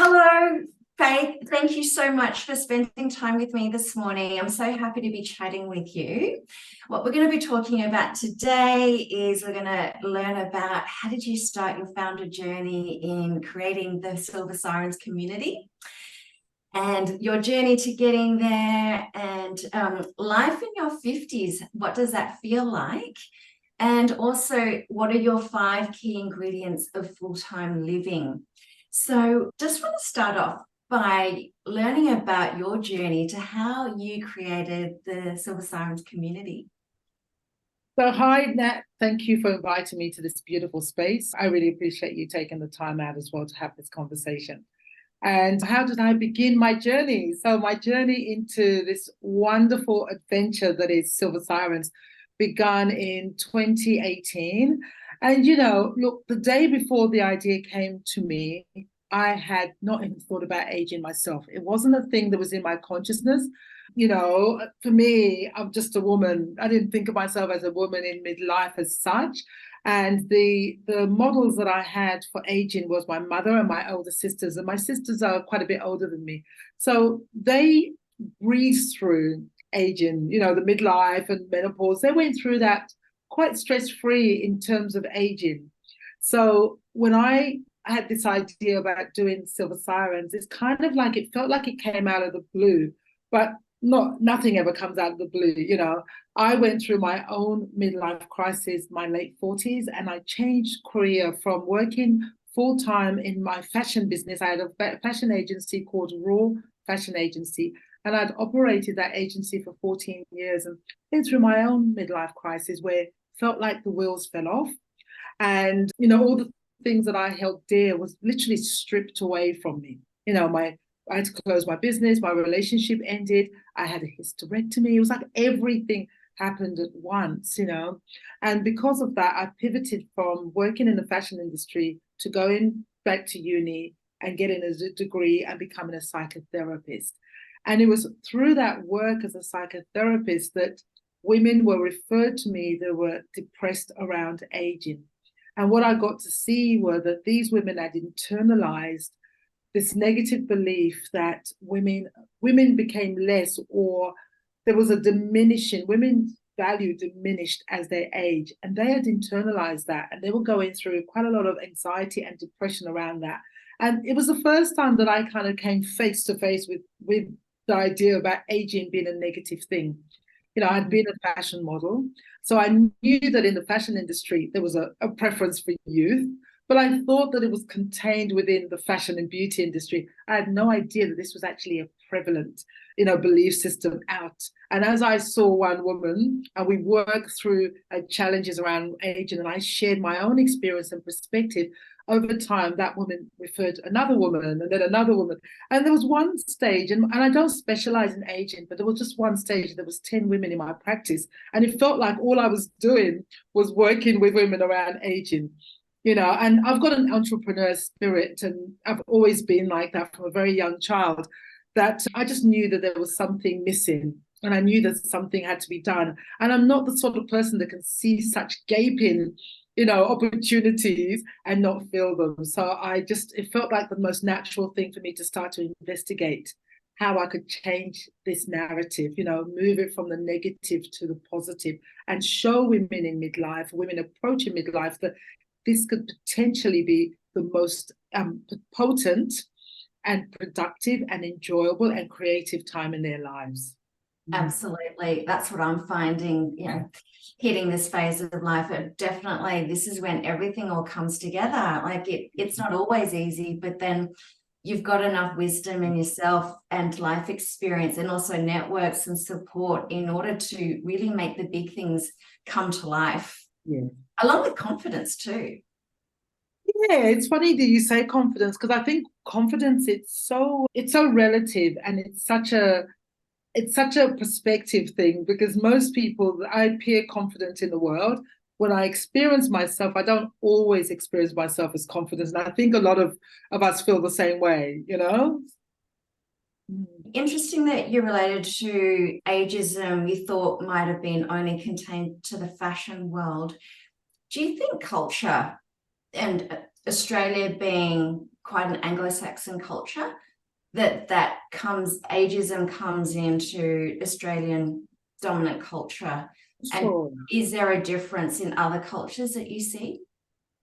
Hello, Faith. Thank you so much for spending time with me this morning. I'm so happy to be chatting with you. What we're going to be talking about today is we're going to learn about how did you start your founder journey in creating the Silver Sirens community and your journey to getting there, and life in your 50s. What does that feel like? And also, what are your 5 key ingredients of full-time living? So just want to start off by learning about your journey to how you created the Silver Sirens community. So hi, Nat. Thank you for inviting me to this beautiful space. I really appreciate you taking the time out as well to have this conversation. And how did I begin my journey? So my journey into this wonderful adventure that is Silver Sirens began in 2018. And, look, the day before the idea came to me, I had not even thought about aging myself. It wasn't a thing that was in my consciousness. For me, I'm just a woman. I didn't think of myself as a woman in midlife as such. And the models that I had for aging was my mother and my older sisters. And my sisters are quite a bit older than me. So they breezed through aging, the midlife and menopause. They went through that quite stress-free in terms of aging. So when I had this idea about doing Silver Sirens, it's kind of like it felt like it came out of the blue, but nothing ever comes out of the blue. I went through my own midlife crisis, my late 40s, and I changed career from working full-time in my fashion business. I had a fashion agency called Raw Fashion Agency, and I'd operated that agency for 14 years and been through my own midlife crisis where it felt like the wheels fell off. And, all the things that I held dear was literally stripped away from me. I had to close my business, my relationship ended, I had a hysterectomy. It was like everything happened at once, And because of that, I pivoted from working in the fashion industry to going back to uni and getting a degree and becoming a psychotherapist. And it was through that work as a psychotherapist that women were referred to me that were depressed around aging. And what I got to see were that these women had internalized this negative belief that women became less, or there was a diminishing, women's value diminished as they age. And they had internalized that, and they were going through quite a lot of anxiety and depression around that. And it was the first time that I kind of came face to face with the idea about aging being a negative thing. I'd been a fashion model, so I knew that in the fashion industry, there was a preference for youth, but I thought that it was contained within the fashion and beauty industry. I had no idea that this was actually a prevalent, belief system out. And as I saw one woman, and we worked through challenges around aging, and I shared my own experience and perspective, over time, that woman referred to another woman and then another woman. And there was one stage, and I don't specialize in aging, but there was just one stage, there was 10 women in my practice. And it felt like all I was doing was working with women around aging, and I've got an entrepreneur spirit, and I've always been like that from a very young child, that I just knew that there was something missing. And I knew that something had to be done. And I'm not the sort of person that can see such gaping opportunities and not feel them. So it felt like the most natural thing for me to start to investigate how I could change this narrative, move it from the negative to the positive, and show women in midlife, women approaching midlife, that this could potentially be the most potent and productive and enjoyable and creative time in their lives. Absolutely. That's what I'm finding, hitting this phase of life. Definitely, this is when everything all comes together. Like it's not always easy, but then you've got enough wisdom in yourself and life experience, and also networks and support in order to really make the big things come to life. Yeah. Along with confidence too. Yeah, it's funny that you say confidence, because I think confidence, it's so relative, and it's such a perspective thing, because most people, I appear confident in the world. When I experience myself, I don't always experience myself as confident. And I think a lot of us feel the same way, Interesting that you're related to ageism you thought might have been only contained to the fashion world. Do you think culture, and Australia being quite an Anglo-Saxon culture, that ageism comes into Australian dominant culture. Sure. And is there a difference in other cultures that you see?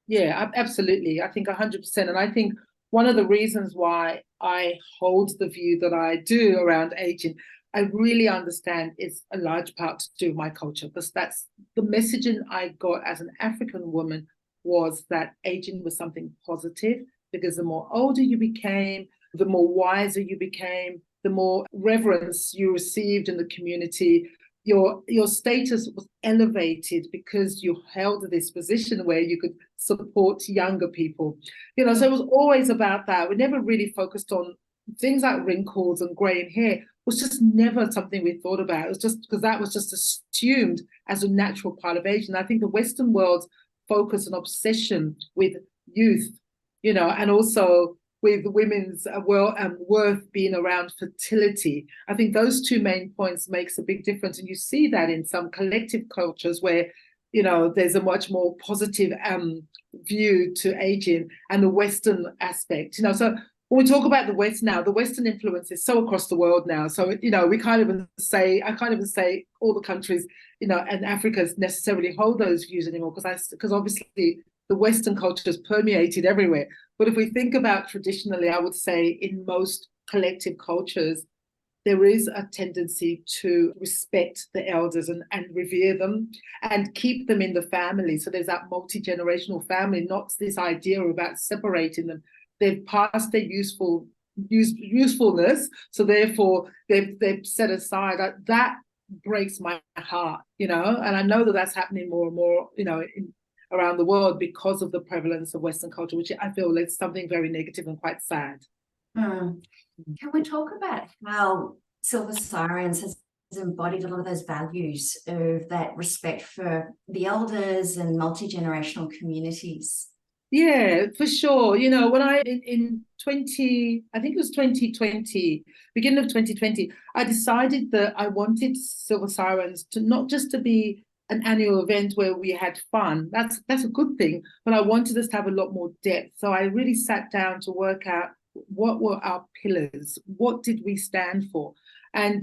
Yeah, absolutely. I think 100%. And I think one of the reasons why I hold the view that I do around aging, I really understand it's a large part to do with my culture, because that's the messaging I got as an African woman, was that aging was something positive, because the more older you became, the more wiser you became, the more reverence you received in the community. Your status was elevated because you held this position where you could support younger people. So it was always about that. We never really focused on things like wrinkles and graying hair. It was just never something we thought about. It was just because that was just assumed as a natural part of aging. I think the Western world's focus and obsession with youth, and also with women's worth being around fertility. I think those two main points makes a big difference. And you see that in some collective cultures where, there's a much more positive view to aging, and the Western aspect, So when we talk about the West now, the Western influence is so across the world now. So, I can't even say all the countries, and Africa necessarily hold those views anymore, because obviously the Western culture is permeated everywhere. But if we think about traditionally, I would say in most collective cultures, there is a tendency to respect the elders and revere them and keep them in the family. So there's that multi-generational family, not this idea about separating them. They've passed their usefulness, so therefore they've set aside. That breaks my heart, and I know that that's happening more and more, around the world, because of the prevalence of Western culture, which I feel is something very negative and quite sad. Can we talk about how Silver Sirens has embodied a lot of those values of that respect for the elders and multi-generational communities? Yeah, for sure. When in 20, I think it was 2020, beginning of 2020, I decided that I wanted Silver Sirens to not just to be an annual event where we had fun. That's a good thing, but I wanted us to have a lot more depth. So I really sat down to work out what were our pillars, what did we stand for, and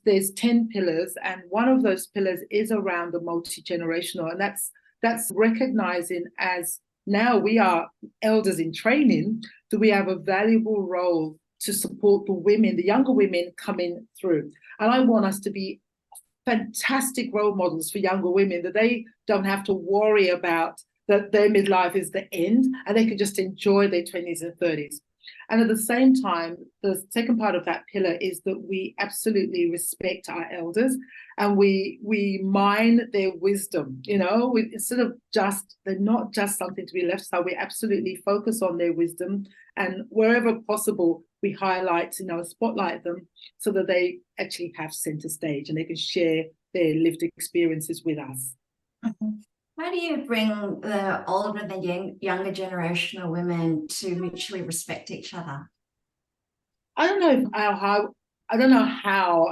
there's 10 pillars, and one of those pillars is around the multi-generational, and that's recognizing, as now we are elders in training, that we have a valuable role to support the women, the younger women coming through, and I want us to be fantastic role models for younger women, that they don't have to worry about that their midlife is the end, and they can just enjoy their 20s and 30s. And at the same time, the second part of that pillar is that we absolutely respect our elders, and we mine their wisdom. Instead of they're not just something to be left aside. We absolutely focus on their wisdom, and wherever possible, we highlight, spotlight them, so that they actually have center stage and they can share their lived experiences with us. Mm-hmm. How do you bring the older and the younger generation of women to mutually respect each other? I don't know how. I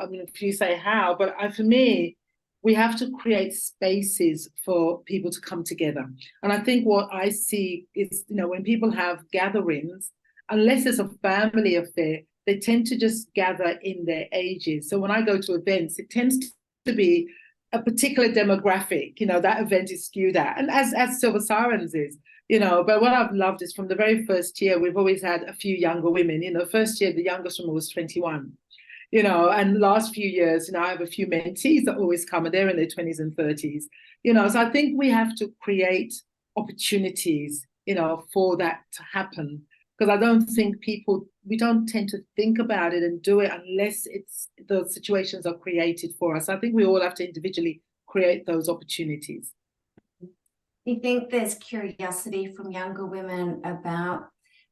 mean, if you say how, but for me, we have to create spaces for people to come together. And I think what I see is, when people have gatherings, unless it's a family affair, they tend to just gather in their ages. So when I go to events, it tends to be a particular demographic, that event is skewed at, and as Silver Sirens is, but what I've loved is from the very first year, we've always had a few younger women. First year, the youngest woman was 21, and the last few years, I have a few mentees that always come, and they're in their 20s and 30s, so I think we have to create opportunities, for that to happen. Because I don't think we don't tend to think about it and do it unless the situations are created for us. I think we all have to individually create those opportunities. You think there's curiosity from younger women about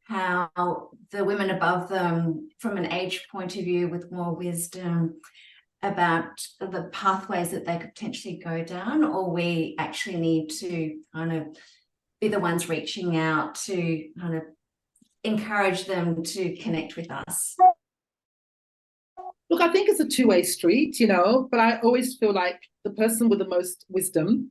how the women above them, from an age point of view, with more wisdom, about the pathways that they could potentially go down, or we actually need to kind of be the ones reaching out to kind of encourage them to connect with us? Look, I think it's a two-way street, but I always feel like the person with the most wisdom,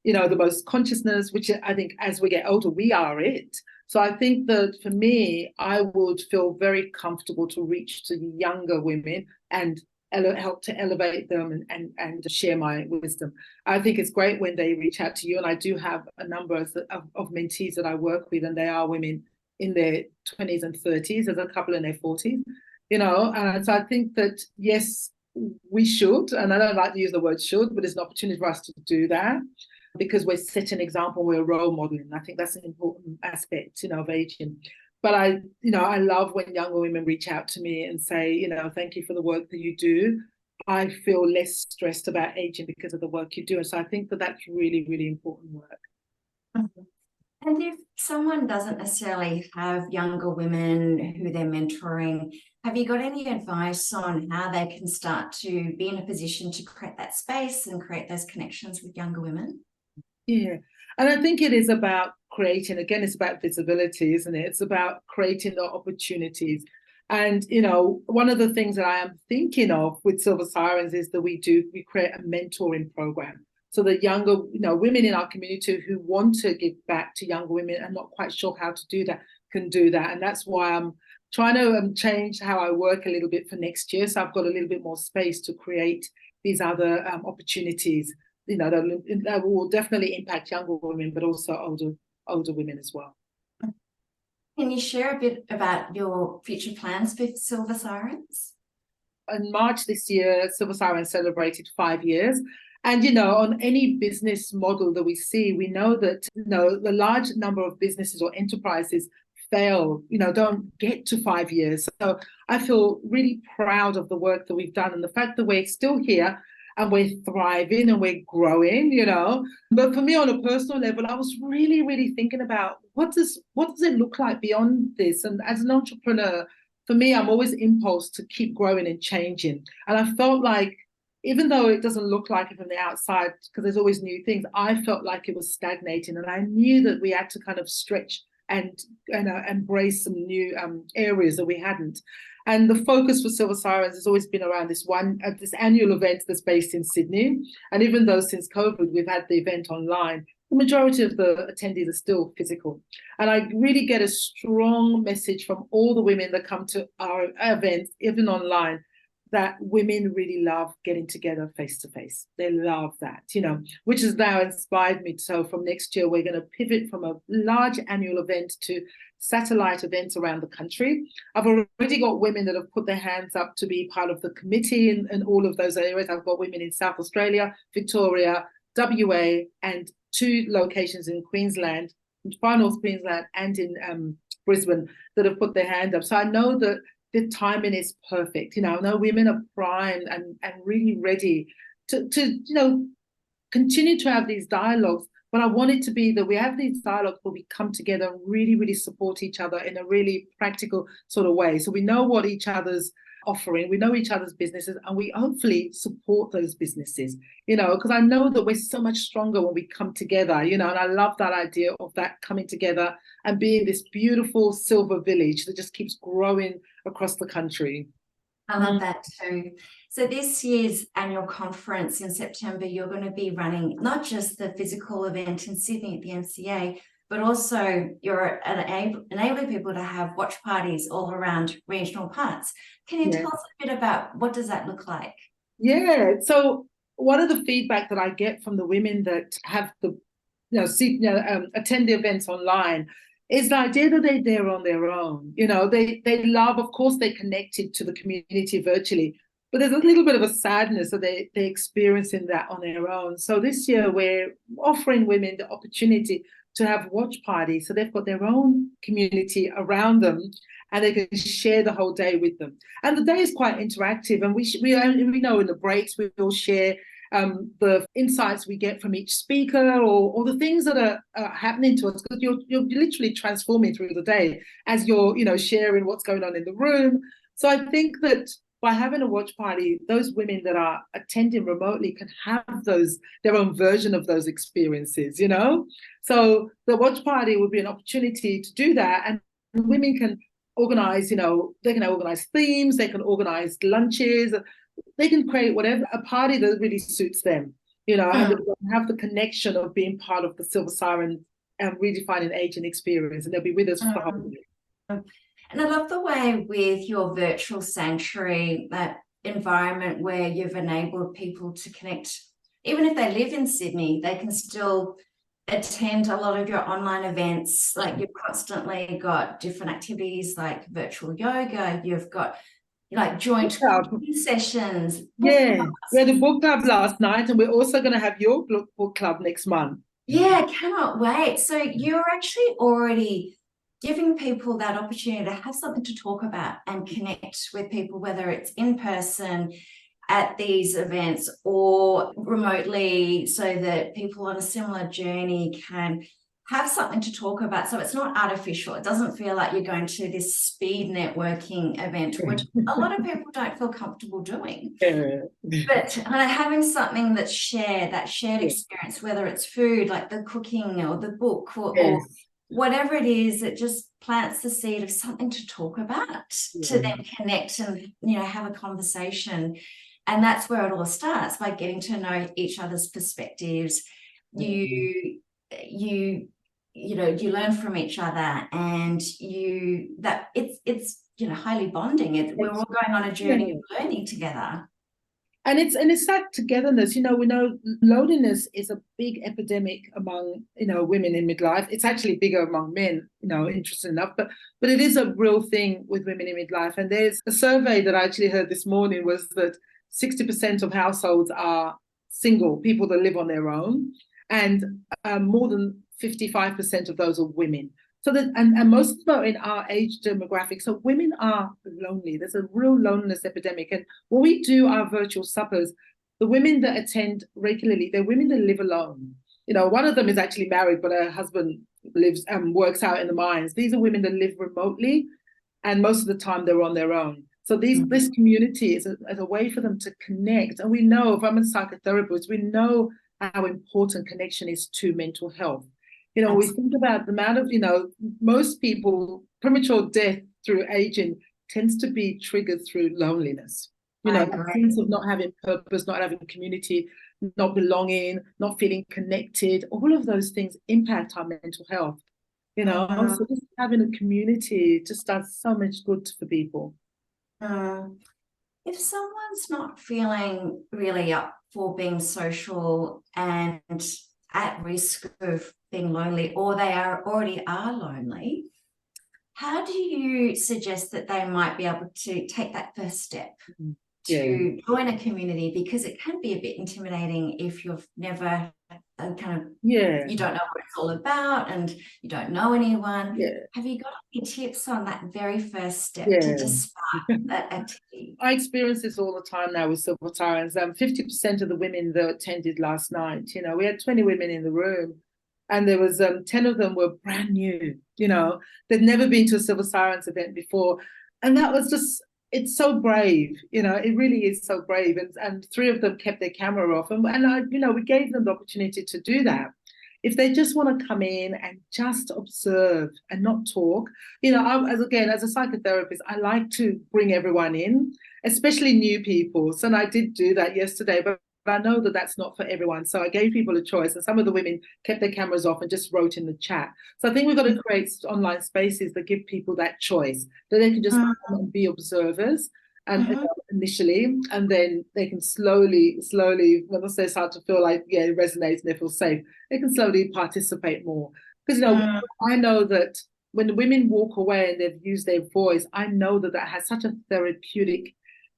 the most consciousness, which I think as we get older, we are it. So I think that for me, I would feel very comfortable to reach to younger women and help to elevate them and share my wisdom. I think it's great when they reach out to you, and I do have a number of mentees that I work with, and they are women in their 20s and 30s. There's a couple in their 40s, so I think that, yes, we should, and I don't like to use the word should, but it's an opportunity for us to do that because we're setting an example, we're role modeling. I think that's an important aspect, of aging. But I love when younger women reach out to me and say, thank you for the work that you do. I feel less stressed about aging because of the work you do. And so I think that that's really, really important work. Mm-hmm. And if someone doesn't necessarily have younger women who they're mentoring, have you got any advice on how they can start to be in a position to create that space and create those connections with younger women? Yeah. And I think it is about creating, again, it's about visibility, isn't it? It's about creating the opportunities. And, one of the things that I am thinking of with Silver Sirens is that we create a mentoring program. So that younger, women in our community who want to give back to younger women and not quite sure how to do that can do that. And that's why I'm trying to change how I work a little bit for next year. So I've got a little bit more space to create these other opportunities, that will definitely impact younger women, but also older women as well. Can you share a bit about your future plans with Silver Sirens? In March this year, Silver Sirens celebrated 5 years. And, on any business model that we see, we know that, the large number of businesses or enterprises fail, don't get to 5 years. So I feel really proud of the work that we've done and the fact that we're still here and we're thriving and we're growing, But for me, on a personal level, I was really, really thinking about what does it look like beyond this? And as an entrepreneur, for me, I'm always impulsed to keep growing and changing. And I felt like, even though it doesn't look like it from the outside, because there's always new things, I felt like it was stagnating. And I knew that we had to kind of stretch and embrace some new areas that we hadn't. And the focus for Silver Sirens has always been around this annual event that's based in Sydney. And even though since COVID, we've had the event online, the majority of the attendees are still physical. And I really get a strong message from all the women that come to our events, even online, that women really love getting together face to face. They love that, which has now inspired me. So from next year, we're going to pivot from a large annual event to satellite events around the country. I've already got women that have put their hands up to be part of the committee in all of those areas. I've got women in South Australia, Victoria, WA, and 2 locations in Queensland, Far North Queensland and in Brisbane, that have put their hand up. So I know that the timing is perfect. I know women are primed and really ready to continue to have these dialogues. But I want it to be that we have these dialogues where we come together and really, really support each other in a really practical sort of way. So we know what each other's offering, we know each other's businesses, and we hopefully support those businesses, because I know that we're so much stronger when we come together, and I love that idea of that coming together and being this beautiful silver village that just keeps growing across the country. I love that too. So this year's annual conference in September, you're going to be running not just the physical event in Sydney at the MCA, but also you're enabling people to have watch parties all around regional parts. Can you tell us a bit about what does that look like? Yeah. So one of the feedback that I get from the women that have attend the events online is the idea that they're there on their own. They love, of course, they're connected to the community virtually, but there's a little bit of a sadness that they're experiencing that on their own. So this year we're offering women the opportunity to have watch parties. So they've got their own community around them and they can share the whole day with them. And the day is quite interactive. And we know in the breaks, we will share the insights we get from each speaker or the things that are happening to us, because you're literally transforming through the day as you're sharing what's going on in the room. So I think that by having a watch party, those women that are attending remotely can have their own version of those experiences, So the watch party would be an opportunity to do that, and women can organize, they can organize themes, they can organize lunches, they can create a party that really suits them, and have the connection of being part of the Silver Siren redefining aging experience, and they'll be with us for the whole year. And I love the way with your virtual sanctuary, that environment where you've enabled people to connect. Even if they live in Sydney, they can still attend a lot of your online events. Like, you've constantly got different activities like virtual yoga, you've got like joint cooking sessions. Yeah, we had a book club last night, and we're also going to have your book club next month. Yeah, cannot wait. So you're actually already giving people that opportunity to have something to talk about and connect with people, whether it's in person at these events or remotely, so that people on a similar journey can have something to talk about. So it's not artificial. It doesn't feel like you're going to this speed networking event, which a lot of people don't feel comfortable doing. But having something that's shared, that shared experience, whether it's food, like the cooking or the book or whatever it is, it just plants the seed of something to talk about, to then connect and, have a conversation. And that's where it all starts, by getting to know each other's perspectives. You learn from each other, and it's highly bonding. We're all going on a journey of learning together. And it's that togetherness. We know loneliness is a big epidemic among, women in midlife. It's actually bigger among men, interesting enough, but it is a real thing with women in midlife. And there's a survey that I actually heard this morning, was that 60% of households are single, people that live on their own, and more than 55% of those are women. So that, and most of them are in our age demographic. So women are lonely. There's a real loneliness epidemic. And when we do our virtual suppers, the women that attend regularly, they're women that live alone. One of them is actually married, but her husband lives and works out in the mines. These are women that live remotely, and most of the time they're on their own. So this community is a way for them to connect. And we know, if I'm a psychotherapist, we know how important connection is to mental health. We think about the amount of, most people, premature death through aging tends to be triggered through loneliness. The sense of not having purpose, not having community, not belonging, not feeling connected. All of those things impact our mental health. So just having a community just does so much good for people. If someone's not feeling really up for being social and at risk of being lonely, or they already are lonely, how do you suggest that they might be able to take that first step to join a community? Because it can be a bit intimidating if you've never you don't know what it's all about and you don't know anyone. Have you got any tips on that very first step to just start that activity? I experience this all the time now with Silver Sirens. 50% of the women that attended last night, we had 20 women in the room, and there was 10 of them were brand new. They'd never been to a Silver Sirens event before, and that was just, it's so brave. It really is so brave. And 3 of them kept their camera off, and we gave them the opportunity to do that. If they just want to come in and just observe and not talk, as a psychotherapist, I like to bring everyone in, especially new people. So, and I did do that yesterday, but I know that that's not for everyone. So I gave people a choice, and some of the women kept their cameras off and just wrote in the chat. So I think we've got to create online spaces that give people that choice, that they can just come and be observers and initially, and then they can slowly, once they start to feel like, it resonates and they feel safe, they can slowly participate more. Because, I know that when the women walk away and they've used their voice, I know that has such a therapeutic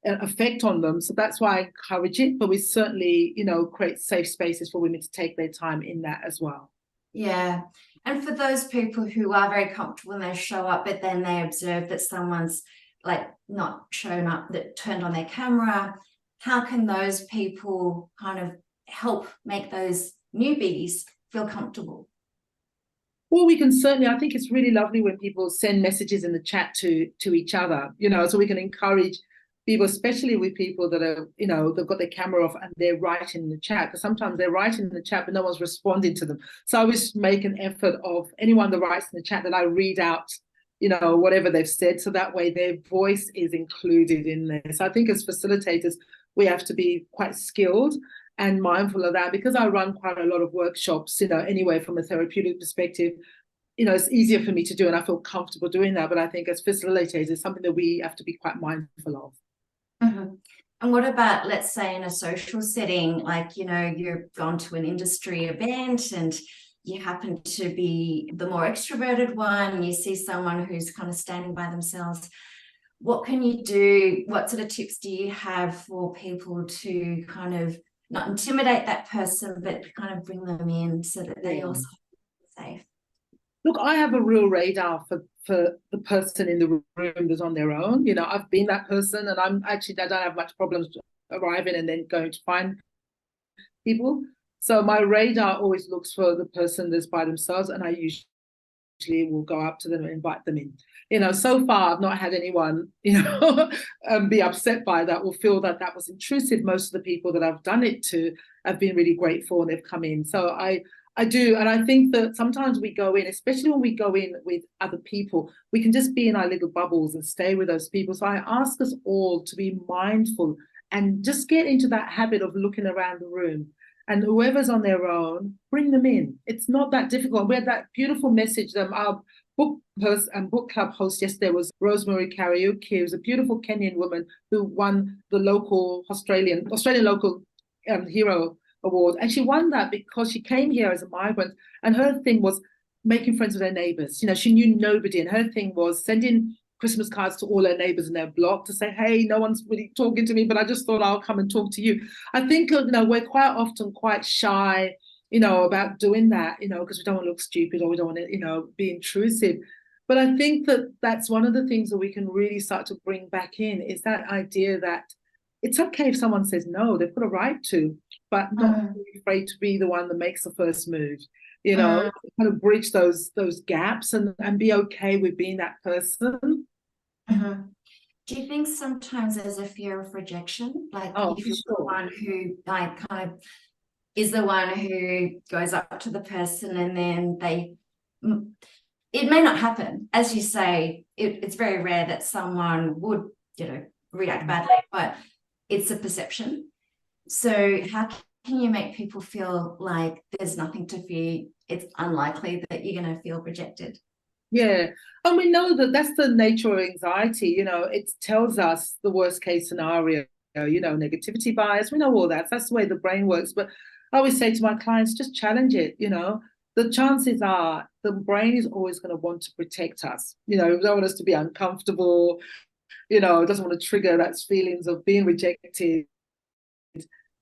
effect on them. So that's why I encourage it, but we certainly, create safe spaces for women to take their time in that as well. Yeah. And for those people who are very comfortable and they show up, but then they observe that someone's like not shown up, that turned on their camera, how can those people kind of help make those newbies feel comfortable? Well, we can certainly, I think it's really lovely when people send messages in the chat to each other, so we can encourage people, especially with people that are, they've got their camera off and they're writing in the chat, because sometimes they're writing in the chat but no one's responding to them. So I always make an effort of anyone that writes in the chat that I read out, whatever they've said, so that way their voice is included in there. So I think as facilitators, we have to be quite skilled and mindful of that. Because I run quite a lot of workshops, anyway, from a therapeutic perspective, it's easier for me to do, and I feel comfortable doing that. But I think as facilitators, it's something that we have to be quite mindful of. Mm-hmm. And what about, let's say, in a social setting, like, you've gone to an industry event and you happen to be the more extroverted one, and you see someone who's kind of standing by themselves. What can you do? What sort of tips do you have for people to kind of not intimidate that person, but kind of bring them in so that they also feel safe? Look, I have a real radar for the person in the room that's on their own. I've been that person, and I don't have much problems arriving and then going to find people. So my radar always looks for the person that's by themselves, and I usually will go up to them and invite them in. So far I've not had anyone, be upset by that or feel that was intrusive. Most of the people that I've done it to have been really grateful, and they've come in. So I do. And I think that sometimes we go in, especially when we go in with other people, we can just be in our little bubbles and stay with those people. So I ask us all to be mindful and just get into that habit of looking around the room. And whoever's on their own, bring them in. It's not that difficult. We had that beautiful message. Our book club host yesterday was Rosemary Kariuki, who's a beautiful Kenyan woman who won the local Australian local hero award. And she won that because she came here as a migrant, and her thing was making friends with her neighbors. She knew nobody, and her thing was sending Christmas cards to all her neighbors in their block to say, hey, no one's really talking to me, but I just thought I'll come and talk to you. I think, we're quite often quite shy, about doing that, because we don't want to look stupid, or we don't want to, be intrusive. But I think that that's one of the things that we can really start to bring back in, is that idea that it's okay if someone says no, they've got a right to, but not be afraid to be the one that makes the first move, kind of bridge those gaps and be okay with being that person. Do you think sometimes there's a fear of rejection? Like, if you're sure. the one who kind of is the one who goes up to the person, and then it may not happen. As you say, it's very rare that someone would, react badly, but it's a perception. So how can you make people feel like there's nothing to fear? It's unlikely that you're going to feel rejected. Yeah. And we know that that's the nature of anxiety. It tells us the worst case scenario, negativity bias. We know all that. That's the way the brain works. But I always say to my clients, just challenge it. The chances are the brain is always going to want to protect us. We don't want us to be uncomfortable, it doesn't want to trigger that feelings of being rejected.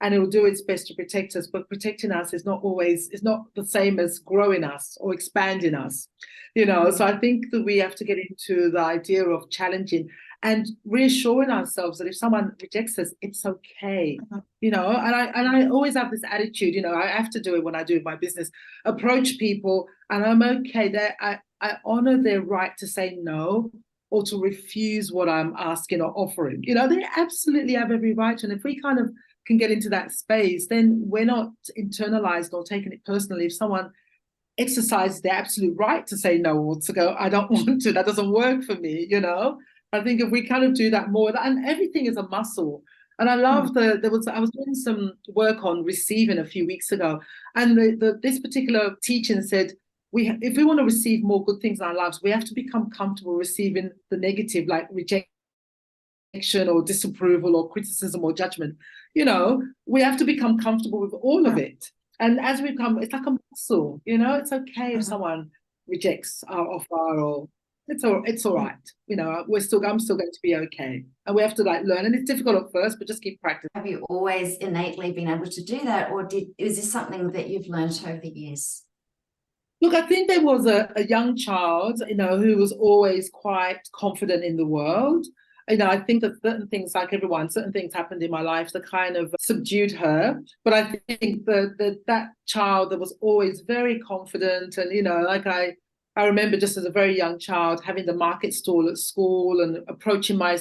And it will do its best to protect us, but protecting us is not the same as growing us or expanding us, So I think that we have to get into the idea of challenging and reassuring ourselves that if someone rejects us, it's okay, And I always have this attitude, I have to do it when I do my business, approach people, and I'm okay there. I honor their right to say no or to refuse what I'm asking or offering. They absolutely have every right. And if we kind of can get into that space, then we're not internalized or taking it personally if someone exercises their absolute right to say no, or to go, I don't want to, that doesn't work for me. I think if we kind of do that more, and everything is a muscle. And I love I was doing some work on receiving a few weeks ago, and this particular teaching said, if we want to receive more good things in our lives, we have to become comfortable receiving the negative, like rejection or disapproval or criticism or judgment. We have to become comfortable with all of it. And as we become, it's like a muscle, it's okay if someone rejects our offer, or it's all right. I'm still going to be okay. And we have to learn. And it's difficult at first, but just keep practicing. Have you always innately been able to do that? Or is this something that you've learned over the years? Look, I think there was a young child, who was always quite confident in the world. I think that certain things, like everyone, certain things happened in my life that kind of subdued her. But I think that child that was always very confident, and I remember just as a very young child having the market stall at school and approaching my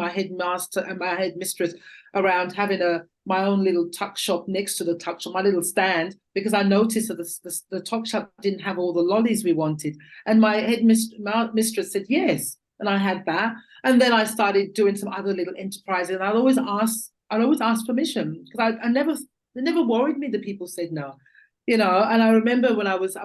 headmaster and my headmistress around having my own little tuck shop next to the tuck shop, my little stand, because I noticed that the tuck shop didn't have all the lollies we wanted. And my headmistress said yes, and I had that. And then I started doing some other little enterprises, and I'd always ask permission, because I never it never worried me that people said no. And I remember when I was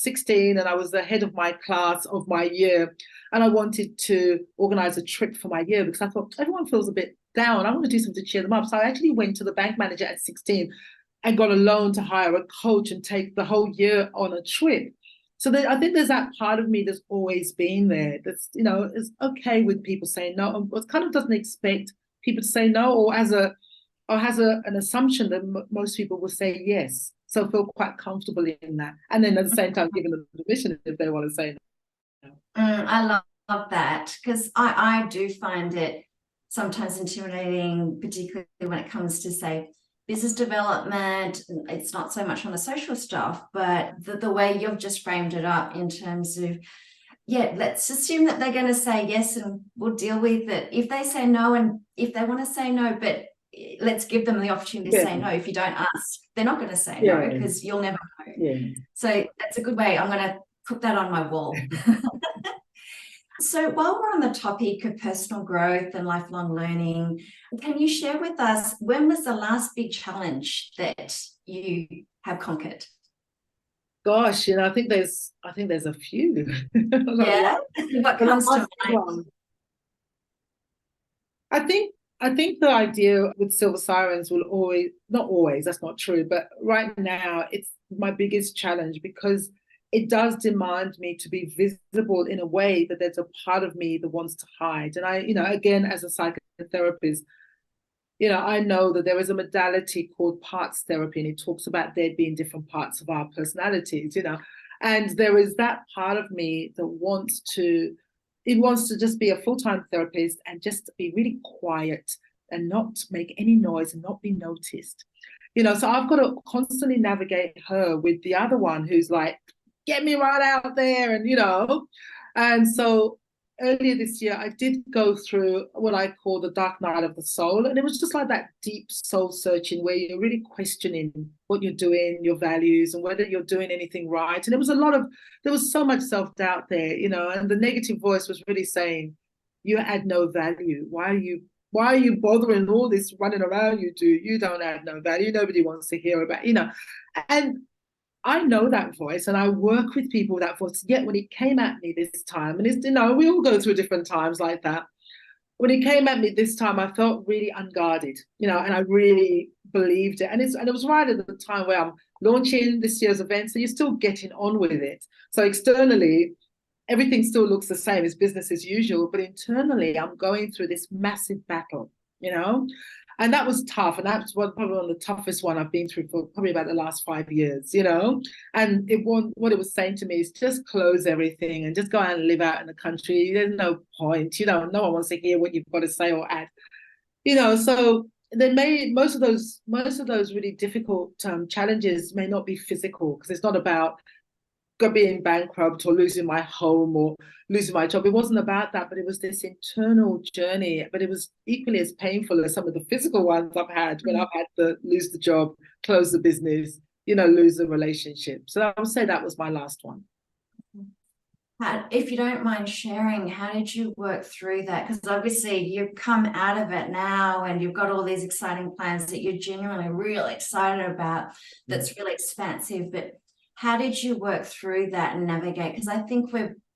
16 and I was the head of my class of my year, and I wanted to organize a trip for my year because I thought everyone feels a bit down. I want to do something to cheer them up. So I actually went to the bank manager at 16 and got a loan to hire a coach and take the whole year on a trip. So I think there's that part of me that's always been there. That's, is okay with people saying no, but kind of doesn't expect people to say no, or has an assumption that most people will say yes. So feel quite comfortable in that. And then at the same time, giving them permission if they want to say no. I love that, because I do find it sometimes intimidating, particularly when it comes to, say, business development. It's not so much on the social stuff, but the way you've just framed it up in terms of, yeah, let's assume that they're going to say yes and we'll deal with it. If they say no, and if they want to say no, but let's give them the opportunity to say no. If you don't ask, they're not going to say no, because you'll never know. Yeah. So that's a good way. I'm going to put that on my wall. So while we're on the topic of personal growth and lifelong learning, can you share with us, when was the last big challenge that you have conquered? Gosh, I think there's a few. Yeah. What comes to mind? I think the idea with Silver Sirens will always, not always, that's not true, but right now it's my biggest challenge, because it does demand me to be visible in a way that there's a part of me that wants to hide. And I, again, as a psychotherapist, I know that there is a modality called parts therapy, and it talks about there being different parts of our personalities, and there is that part of me that wants to just be a full-time therapist and just be really quiet and not make any noise and not be noticed. So I've got to constantly navigate her with the other one who's like, get me right out there, and so earlier this year I did go through what I call the dark night of the soul, and it was just like that deep soul searching where you're really questioning what you're doing, your values, and whether you're doing anything right. And there was so much self-doubt there, and the negative voice was really saying, you add no value. Why are you bothering all this running around? You don't add no value. Nobody wants to hear about, and I know that voice, and I work with people with that voice. Yet when it came at me this time, and it's, we all go through different times like that. When it came at me this time, I felt really unguarded, and I really believed it. And it was right at the time where I'm launching this year's event, so you're still getting on with it. So externally, everything still looks the same, as business as usual, but internally, I'm going through this massive battle, And that was tough. And that's probably one of the toughest one I've been through for probably about the last 5 years, And what it was saying to me is just close everything and just go out and live out in the country. There's no point, no one wants to hear what you've got to say or add, So most of those really difficult challenges may not be physical, because it's not about being bankrupt or losing my home or losing my job. It wasn't about that, but it was this internal journey. But it was equally as painful as some of the physical ones I've had, when I've had to lose the job, close the business, lose the relationship. So I would say that was my last one. If you don't mind sharing, how did you work through that? Because obviously you've come out of it now and you've got all these exciting plans that you're genuinely really excited about, that's really expansive. But how did you work through that and navigate? Because I think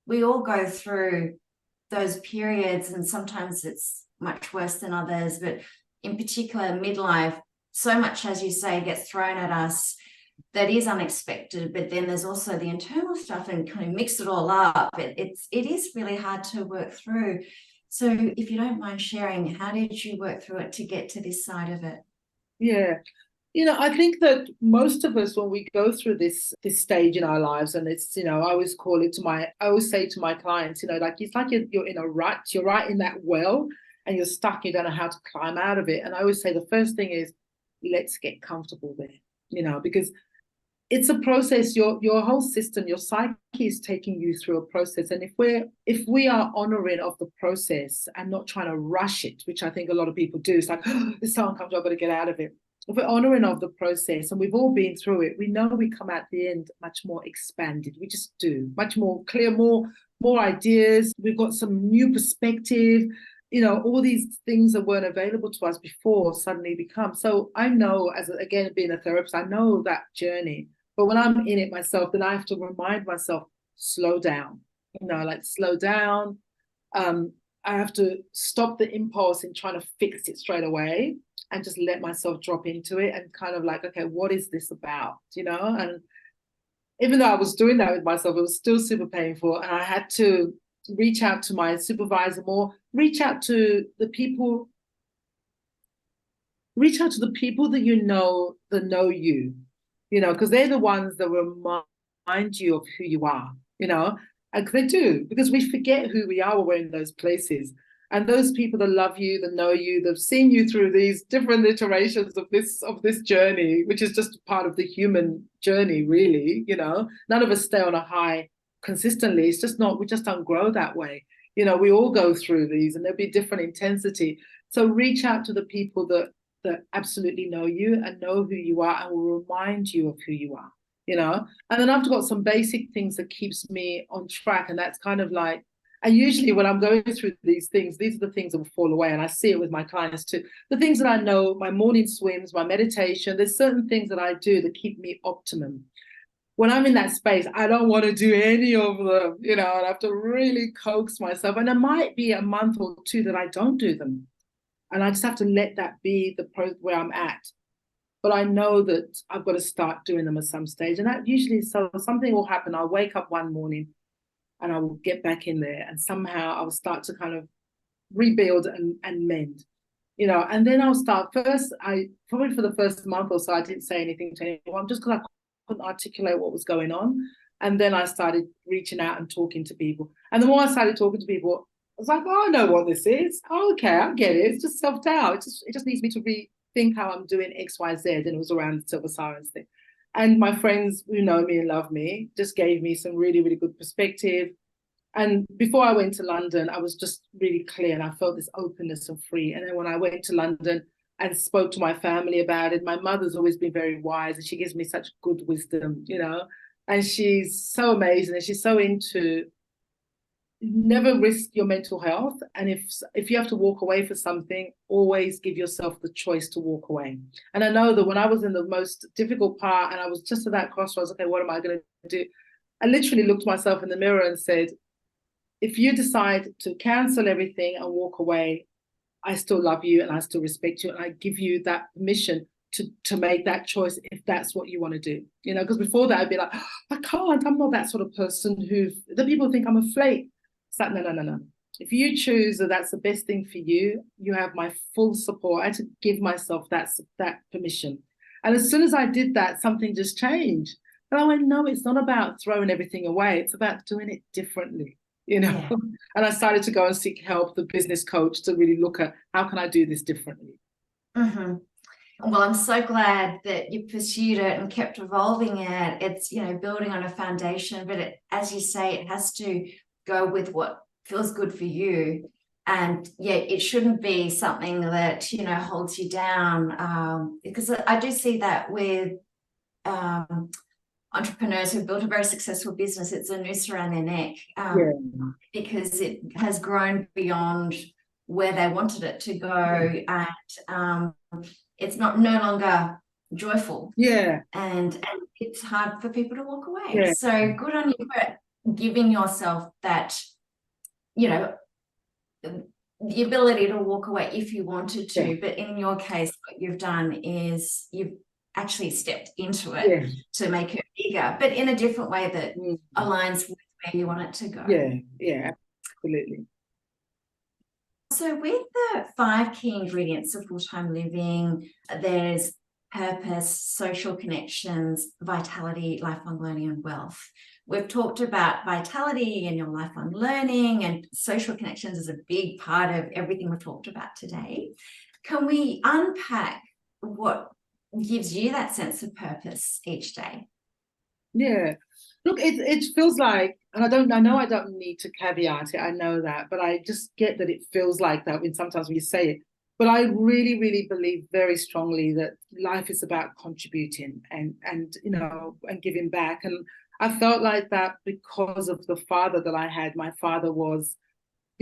we all go through those periods, and sometimes it's much worse than others, but in particular midlife, so much, as you say, gets thrown at us that is unexpected, but then there's also the internal stuff, and kind of mix it all up. It is really hard to work through. So if you don't mind sharing, how did you work through it to get to this side of it? Yeah. I think that most of us, when we go through this stage in our lives, and it's, I always say to my clients, like, it's like you're in a rut, you're right in that well, and you're stuck, you don't know how to climb out of it. And I always say the first thing is, let's get comfortable there, because it's a process. Your whole system, your psyche is taking you through a process. And if we are honoring of the process and not trying to rush it, which I think a lot of people do, it's like, oh, it's so uncomfortable, I've got to get out of it. If we're honoring of the process, and we've all been through it, we know we come at the end much more expanded. We just do, much more clear, more ideas. We've got some new perspective. all these things that weren't available to us before suddenly become. So I know, again, being a therapist, I know that journey. But when I'm in it myself, then I have to remind myself, slow down, like slow down. I have to stop the impulse in trying to fix it straight away and just let myself drop into it and kind of like, okay, what is this about? And even though I was doing that with myself, it was still super painful. And I had to reach out to my supervisor more, reach out to the people that that know you, because they're the ones that remind you of who you are, and they do, because we forget who we are when we're in those places. And those people that love you, that know you, that've seen you through these different iterations of this journey, which is just part of the human journey, really. None of us stay on a high consistently. It's just not, we just don't grow that way. We all go through these, and there'll be different intensity. So reach out to the people that absolutely know you and know who you are and will remind you of who you are. And then I've got some basic things that keeps me on track, and that's kind of like, and usually when I'm going through these things, these are the things that will fall away. And I see it with my clients too. The things that I know, my morning swims, my meditation, there's certain things that I do that keep me optimum. When I'm in that space, I don't want to do any of them, and I have to really coax myself. And there might be a month or two that I don't do them. And I just have to let that be where I'm at. But I know that I've got to start doing them at some stage. And that usually, so something will happen. I'll wake up one morning and I will get back in there, and somehow I'll start to kind of rebuild and mend, and then I'll start first. I probably for the first month or so, I didn't say anything to anyone just because I couldn't articulate what was going on. And then I started reaching out and talking to people. And the more I started talking to people, I was like, oh, I know what this is. Oh, okay, I get it. It's just self-doubt. It just needs me to rethink how I'm doing X, Y, Z. And it was around the Sirens thing. And my friends who know me and love me just gave me some really, really good perspective. And before I went to London, I was just really clear and I felt this openness and free. And then when I went to London and spoke to my family about it, my mother's always been very wise and she gives me such good wisdom, and she's so amazing and she's so into never risk your mental health. And if you have to walk away for something, always give yourself the choice to walk away. And I know that when I was in the most difficult part and I was just at that crossroads, okay, what am I going to do? I literally looked myself in the mirror and said, if you decide to cancel everything and walk away, I still love you and I still respect you. And I give you that permission to make that choice if that's what you want to do. Because before that, I'd be like, oh, I can't. I'm not that sort of person the people think I'm a flake. It's like, no. If you choose that that's the best thing for you, you have my full support. I had to give myself that permission. And as soon as I did that, something just changed. And I went, no, it's not about throwing everything away. It's about doing it differently. Yeah. And I started to go and seek help, the business coach, to really look at how can I do this differently. Mm-hmm. Well, I'm so glad that you pursued it and kept evolving it. It's, building on a foundation, but as you say, it has to go with what feels good for you. And yeah, it shouldn't be something that, holds you down. Because I do see that with entrepreneurs who've built a very successful business. It's a noose around their neck because it has grown beyond where they wanted it to go, and it's no longer joyful. And it's hard for people to walk away. So good on you for giving yourself that, the ability to walk away if you wanted to. But in your case, what you've done is you've actually stepped into it to make it bigger, but in a different way that aligns with where you want it to go. Yeah, absolutely. So with the 5 key ingredients of full-time living, there's purpose, social connections, vitality, lifelong learning, and wealth. We've talked about vitality and your lifelong learning, and social connections is a big part of everything we've talked about today. Can we unpack what gives you that sense of purpose each day? Yeah, look, it feels like, and I know I don't need to caveat it, I know that, but I just get that it feels like that sometimes when you say it. But I really, really believe very strongly that life is about contributing and giving back. And I felt like that because of the father that I had. My father was,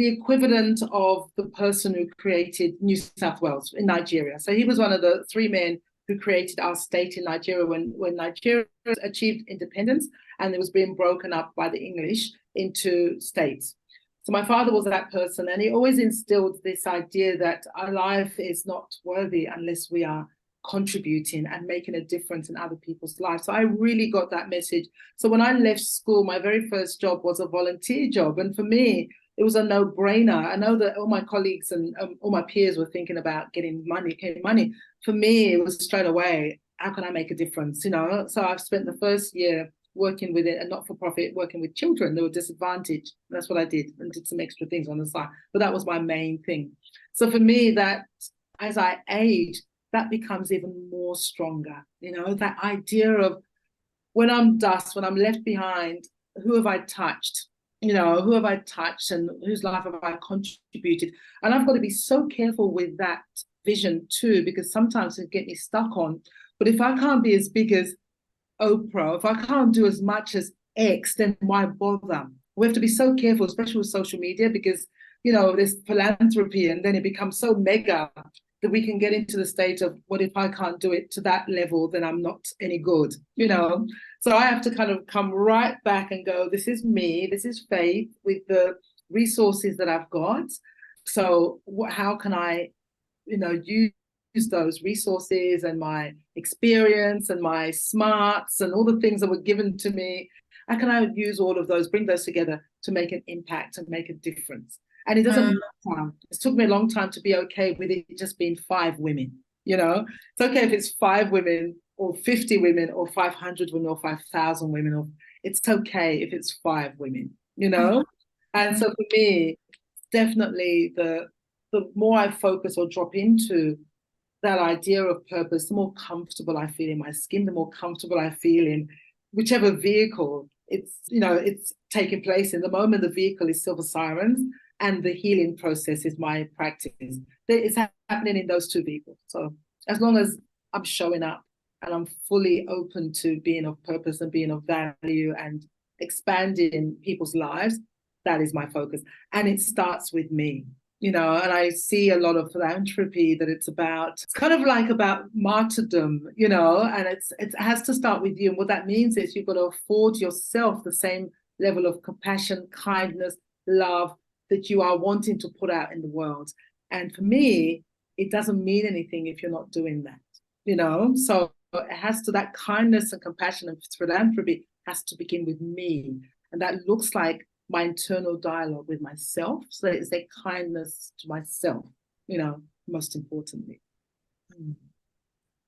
the equivalent of the person who created New South Wales in Nigeria. So he was one of the three men who created our state in Nigeria when Nigeria achieved independence and it was being broken up by the English into states. So my father was that person, and he always instilled this idea that our life is not worthy unless we are contributing and making a difference in other people's lives. So I really got that message. So when I left school, my very first job was a volunteer job. And for me, it was a no-brainer. I know that all my colleagues and all my peers were thinking about getting money. For me, it was straight away, how can I make a difference? So I've spent the first year working with it, a not-for-profit, working with children that were disadvantaged. That's what I did, and did some extra things on the side. But that was my main thing. So for me, that as I age, that becomes even more stronger. That idea of when I'm dust, when I'm left behind, who have I touched? Who have I touched and whose life have I contributed? And I've got to be so careful with that vision too, because sometimes it get me stuck on, but if I can't be as big as Oprah, if I can't do as much as X, then why bother? We have to be so careful, especially with social media, because, there's philanthropy and then it becomes so mega that we can get into the state of, what if I can't do it to that level, then I'm not any good, So I have to kind of come right back and go, this is me, this is Faith with the resources that I've got. So how can I, use those resources and my experience and my smarts and all the things that were given to me? How can I use all of those, bring those together to make an impact and make a difference? And it doesn't matter. It took me a long time to be okay with it just being 5 women. It's okay if it's 5 women or 50 women or 500 women or 5,000 women, or it's okay if it's 5 women, And so for me, definitely the more I focus or drop into that idea of purpose, the more comfortable I feel in my skin, the more comfortable I feel in whichever vehicle it's taking place in. The moment the vehicle is Silver Sirens and the healing process is my practice, it's happening in those 2 vehicles. So as long as I'm showing up and I'm fully open to being of purpose and being of value and expanding people's lives, that is my focus. And it starts with me. And I see a lot of philanthropy that it's kind of like about martyrdom, and it has to start with you. And what that means is you've got to afford yourself the same level of compassion, kindness, love that you are wanting to put out in the world. And for me, it doesn't mean anything if you're not doing that, So it has to, that kindness and compassion and philanthropy has to begin with me. And that looks like my internal dialogue with myself. So it's a kindness to myself, most importantly.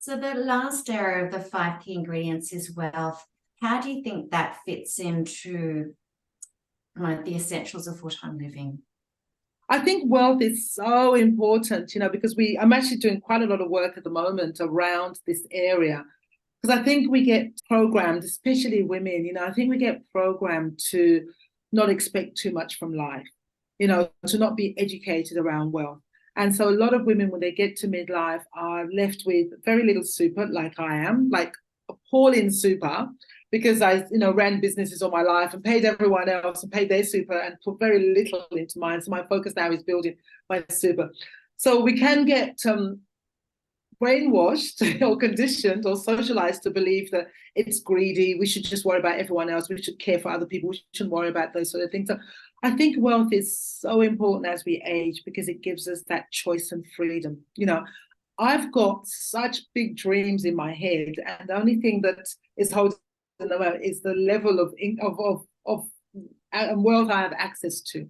So the last area of the 5 key ingredients is wealth. How do you think that fits into the essentials of full-time living? I think wealth is so important, because I'm actually doing quite a lot of work at the moment around this area, because I think we get programmed, especially women, I think we get programmed to not expect too much from life, to not be educated around wealth. And so a lot of women, when they get to midlife, are left with very little super, like I am, like appalling super, because I, ran businesses all my life and paid everyone else and paid their super and put very little into mine. So my focus now is building my super. So we can get brainwashed or conditioned or socialized to believe that it's greedy, we should just worry about everyone else, we should care for other people, we shouldn't worry about those sort of things. So I think wealth is so important as we age, because it gives us that choice and freedom. I've got such big dreams in my head, and the only thing that is holding them out is the level of wealth I have access to.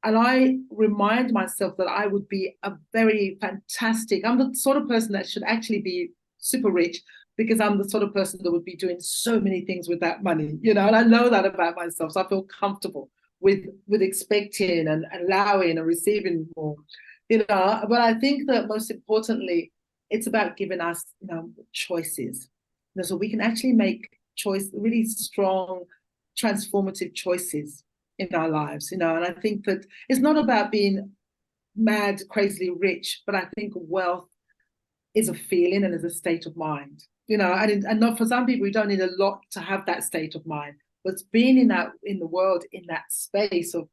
And I remind myself that I would be a very fantastic, I'm the sort of person that should actually be super rich, because I'm the sort of person that would be doing so many things with that money, and I know that about myself. So I feel comfortable with expecting and allowing and receiving more, but I think that most importantly, it's about giving us, choices, so we can actually make really strong, transformative choices in our lives, and I think that it's not about being mad, crazily rich, but I think wealth is a feeling and is a state of mind, and not for some people, we don't need a lot to have that state of mind, but being in the world, in that space of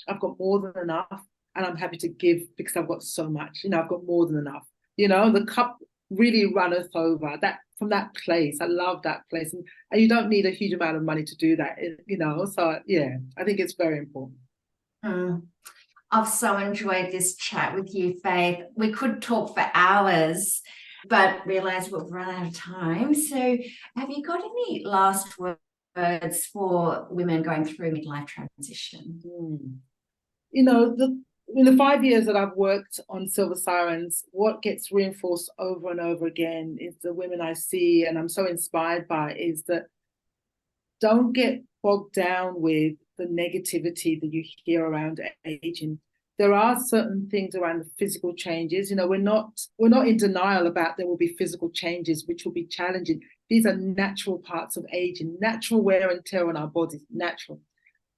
I've got more than enough, and I'm happy to give because I've got so much. I've got more than enough. The cup really runneth over. That from that place, I love that place, and you don't need a huge amount of money to do that. So yeah, I think it's very important. I've so enjoyed this chat with you, Faith. We could talk for hours, but realize we've run out of time. So have you got any last words for women going through midlife transition? In the 5 years that I've worked on Silver Sirens, what gets reinforced over and over again is the women I see and I'm so inspired by is that don't get bogged down with the negativity that you hear around aging. There are certain things around the physical changes. We're not in denial about there will be physical changes, which will be challenging. These are natural parts of aging, natural wear and tear on our bodies, natural.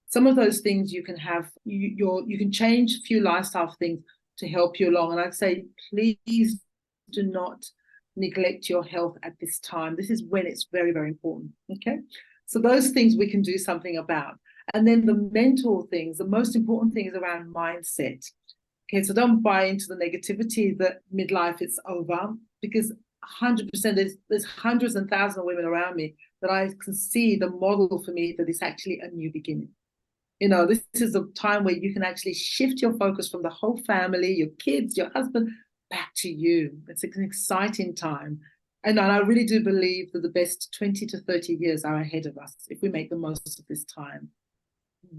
Some of those things you can have, you can change a few lifestyle things to help you along. And I'd say, please do not neglect your health at this time. This is when it's very, very important. Okay. So those things we can do something about. And then the mental things, the most important thing is around mindset. Okay, so don't buy into the negativity that midlife is over, because 100% there's hundreds and thousands of women around me that I can see the model for me that it's actually a new beginning. This is a time where you can actually shift your focus from the whole family, your kids, your husband, back to you. It's an exciting time. And I really do believe that the best 20 to 30 years are ahead of us if we make the most of this time.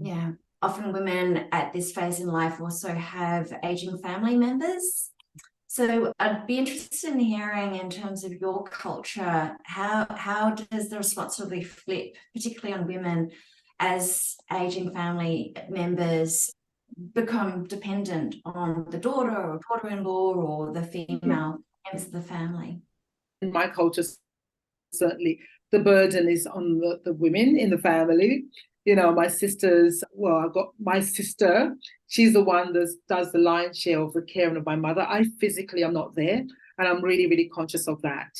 Yeah. Often women at this phase in life also have aging family members. So I'd be interested in hearing, in terms of your culture, how does the responsibility flip, particularly on women, as aging family members become dependent on the daughter or daughter-in-law or the female members of the family? In my culture, certainly the burden is on the women in the family. My sisters, well, I've got my sister, she's the one that does the lion's share of the caring of my mother. I physically am not there, and I'm really, really conscious of that.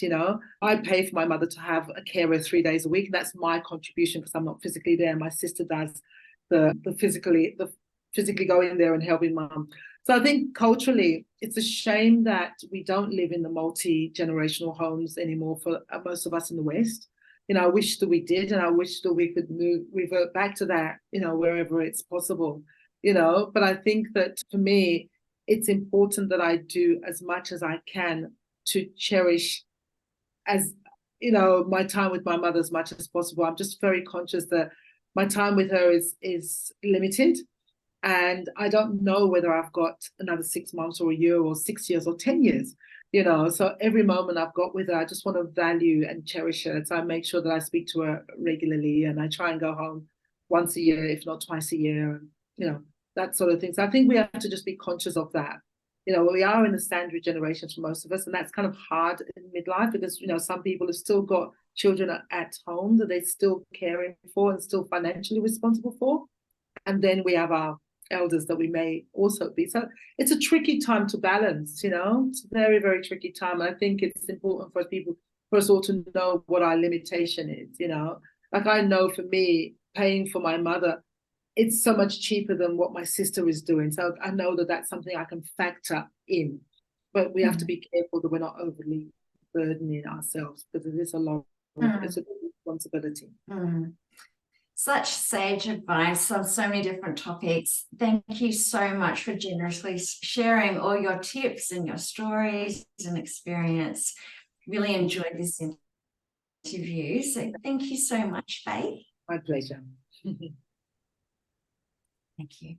I pay for my mother to have a carer 3 days a week, and that's my contribution because I'm not physically there. My sister does the physically going there and helping mum. So I think culturally, it's a shame that we don't live in the multi-generational homes anymore for most of us in the West. I wish that we did, and I wish that we could revert back to that, wherever it's possible, But I think that for me, it's important that I do as much as I can to cherish, as my time with my mother as much as possible. I'm just very conscious that my time with her is limited. And I don't know whether I've got another 6 months or a year or 6 years or 10 years, So every moment I've got with her, I just want to value and cherish her. So I make sure that I speak to her regularly, and I try and go home once a year, if not twice a year, that sort of thing. So I think we have to just be conscious of that. We are in the sandwich generation for most of us, and that's kind of hard in midlife because, some people have still got children at home that they're still caring for and still financially responsible for. And then we have our elders that we may also be. So it's a tricky time to balance, It's a very, very tricky time. I think it's important for us all to know what our limitation is, Like I know for me, paying for my mother, it's so much cheaper than what my sister is doing. So I know that that's something I can factor in. But we have to be careful that we're not overly burdening ourselves, because it is a lot. It's a big responsibility. Such sage advice on so many different topics. Thank you so much for generously sharing all your tips and your stories and experience. Really enjoyed this interview. So thank you so much, Faith. My pleasure. Thank you.